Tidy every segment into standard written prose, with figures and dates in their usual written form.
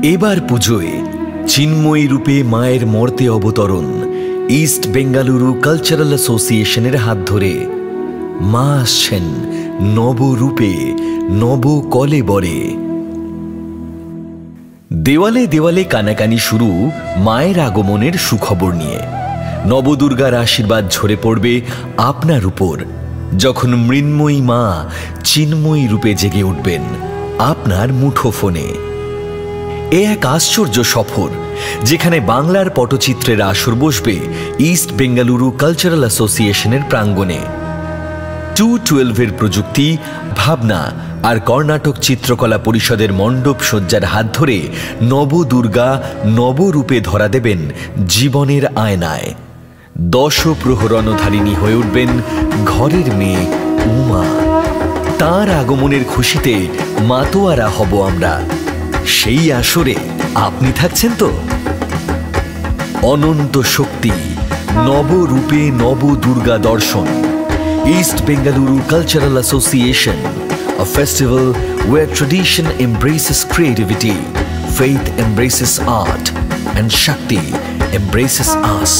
এবার পুজোয় চিন্ময়ী রূপে মায়ের মর্তে অবতরণ ইস্ট বেঙ্গালুরু কালচারাল অ্যাসোসিয়েশনের হাত ধরে মা আসছেন নবরূপে নব কলেবরে। দেওয়ালে দেওয়ালে কানাকানি শুরু মায়ের আগমনের সুখবর নিয়ে। নবদুর্গার আশীর্বাদ ঝরে পড়বে আপনার উপর যখন মৃন্ময়ী মা চিন্ময়ী রূপে জেগে উঠবেন আপনার মুঠোফোনে। এ এক আশ্চর্য সফর যেখানে বাংলার পটচিত্রের আসর বসবে ইস্ট বেঙ্গালুরু কালচারাল অ্যাসোসিয়েশনের প্রাঙ্গণে। 212-এর প্রযুক্তি, ভাবনা আর কর্ণাটক চিত্রকলা পরিষদের মণ্ডপ সজ্জার হাত ধরে নবদুর্গা নবরূপে ধরা দেবেন জীবনের আয়নায়। দশপ্রহরণধারিণী হয়ে উঠবেন ঘরের মেয়ে উমা। তাঁর আগমনের খুশিতে মাতোয়ারা হব আমরা। সেই আসরে আপনি থাকছেন তো? অনন্ত শক্তি, নবরূপে নবদুর্গা দর্শন। East Bengaluru Cultural Association, a festival where tradition embraces creativity, faith embraces art, and Shakti embraces us.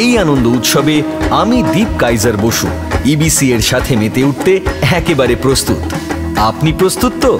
এই আনন্দ উৎসবে আমি দীপ কাইজার বসু ইবিসি এর সাথে মেতে উঠতে একেবারে প্রস্তুত। আপনি প্রস্তুত তো?